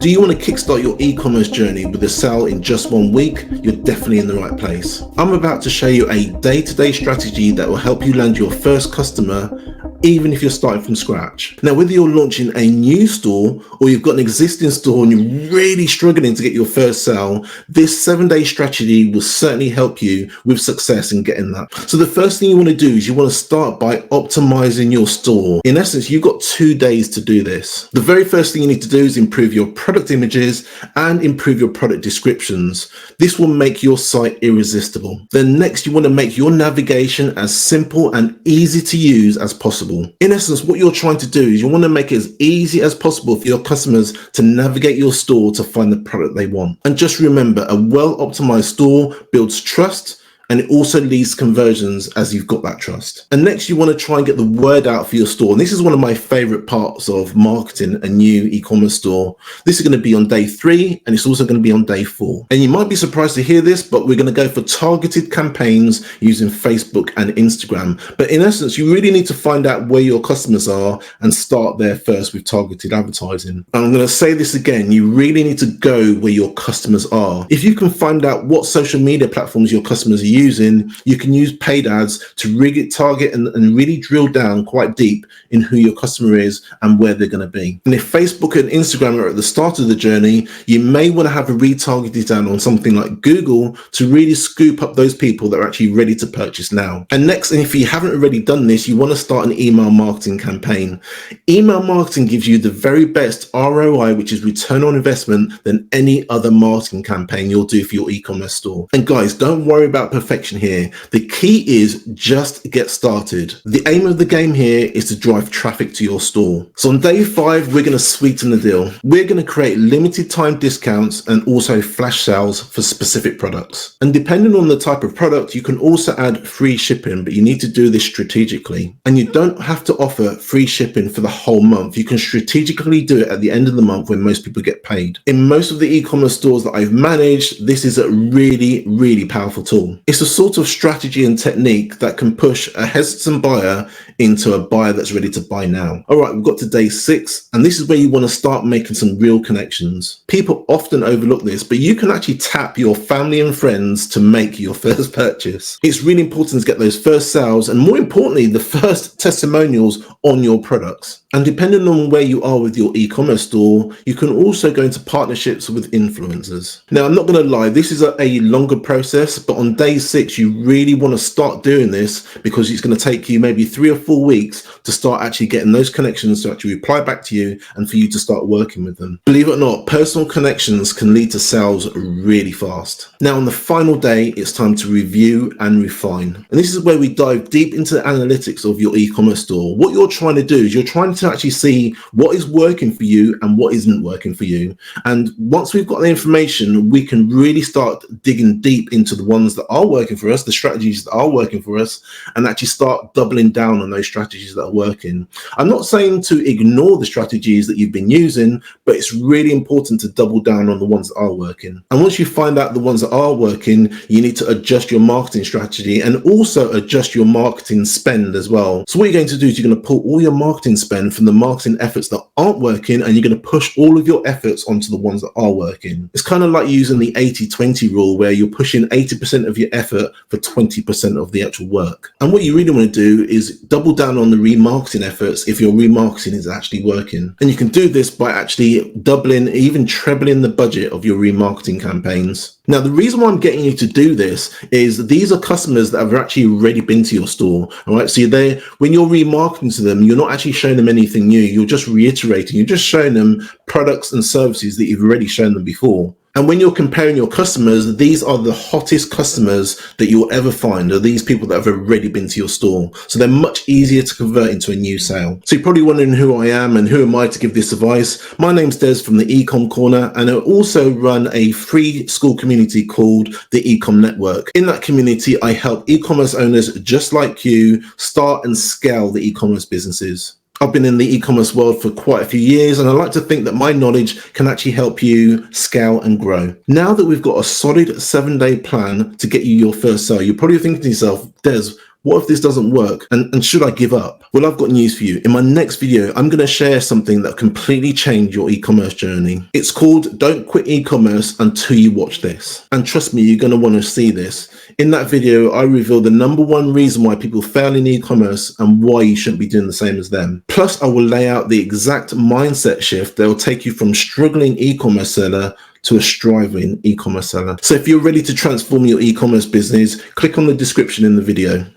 Do you want to kickstart your e-commerce journey with a sale in just 1 week? You're definitely in the right place. I'm about to show you a day-to-day strategy that will help you land your first customer even if you're starting from scratch. Now, whether you're launching a new store or you've got an existing store and you're really struggling to get your first sale, this 7-day strategy will certainly help you with success in getting that. So the first thing you want to do is you want to start by optimizing your store. In essence, you've got 2 days to do this. The very first thing you need to do is improve your product images and improve your product descriptions. This will make your site irresistible. Then next, you want to make your navigation as simple and easy to use as possible. In essence, what you're trying to do is you want to make it as easy as possible for your customers to navigate your store to find the product they want. And just remember, a well-optimized store builds trust, and it also leads to conversions as you've got that trust. And next, you want to try and get the word out for your store. And this is one of my favorite parts of marketing a new e-commerce store. This is going to be on day 3, and it's also going to be on day 4. And you might be surprised to hear this, but we're going to go for targeted campaigns using Facebook and Instagram. But in essence, you really need to find out where your customers are and start there first with targeted advertising. And I'm going to say this again, you really need to go where your customers are. If you can find out what social media platforms your customers are using, you can use paid ads to really target and really drill down quite deep in who your customer is and where they're going to be. And if Facebook and Instagram are at the start of the journey, you may want to have a retargeted ad on something like Google to really scoop up those people that are actually ready to purchase now. And next, and if you haven't already done this, you want to start an email marketing campaign. Email marketing gives you the very best ROI, which is return on investment, than any other marketing campaign you'll do for your e-commerce store. And guys, don't worry about perfection here. The key is just get started. The aim of the game here is to drive traffic to your store. So on day 5, we're going to sweeten the deal. We're going to create limited time discounts and also flash sales for specific products. And depending on the type of product, you can also add free shipping, but you need to do this strategically. And you don't have to offer free shipping for the whole month. You can strategically do it at the end of the month when most people get paid. In most of the e-commerce stores that I've managed, this is a really, really powerful tool. It's a sort of strategy and technique that can push a hesitant buyer into a buyer that's ready to buy now. All right, we've got to day 6, and this is where you want to start making some real connections. People often overlook this, but you can actually tap your family and friends to make your first purchase. It's really important to get those first sales and, more importantly, the first testimonials on your products. And depending on where you are with your e-commerce store, you can also go into partnerships with influencers. Now, I'm not going to lie, this is a longer process, but on day 6, you really want to start doing this because it's going to take you maybe 3 or 4 weeks to start actually getting those connections to actually reply back to you and for you to start working with them. Believe it or not, personal connections can lead to sales really fast. Now, on the final day, it's time to review and refine. And this is where we dive deep into the analytics of your e-commerce store. What you're trying to do is you're trying to actually see what is working for you and what isn't working for you. And once we've got the information, we can really start digging deep into the ones that are working for us, the strategies that are working for us, and actually start doubling down on those strategies that are working. I'm not saying to ignore the strategies that you've been using, but it's really important to double down on the ones that are working. And once you find out the ones that are working, you need to adjust your marketing strategy and also adjust your marketing spend as well. So what you're going to do is you're going to pull all your marketing spend from the marketing efforts that aren't working, and you're going to push all of your efforts onto the ones that are working. It's kind of like using the 80-20 rule, where you're pushing 80% of your effort for 20% of the actual work. And what you really want to do is double down on the remarketing efforts if your remarketing is actually working. And you can do this by actually doubling, even trebling the budget of your remarketing campaigns. Now, the reason why I'm getting you to do this is these are customers that have actually already been to your store. All right. So when you're remarketing to them, you're not actually showing them anything new. You're just reiterating. You're just showing them products and services that you've already shown them before. And when you're comparing your customers, these are the hottest customers that you'll ever find, are these people that have already been to your store. So they're much easier to convert into a new sale. So you're probably wondering who I am and who am I to give this advice. My name's Des from the Ecom Corner, and I also run a free school community called the Ecom Network. In that community, I help e-commerce owners just like you start and scale the e-commerce businesses. I've been in the e-commerce world for quite a few years, and I like to think that my knowledge can actually help you scale and grow. Now that we've got a solid 7-day plan to get you your first sale, you're probably thinking to yourself, Des, What if this doesn't work? And should I give up? Well, I've got news for you. In my next video, I'm going to share something that completely changed your e-commerce journey. It's called Don't Quit E-commerce Until You Watch This. And trust me, you're going to want to see this. In that video, I reveal the #1 reason why people fail in e-commerce and why you shouldn't be doing the same as them. Plus, I will lay out the exact mindset shift that will take you from struggling e-commerce seller to a striving e-commerce seller. So if you're ready to transform your e-commerce business, click on the description in the video.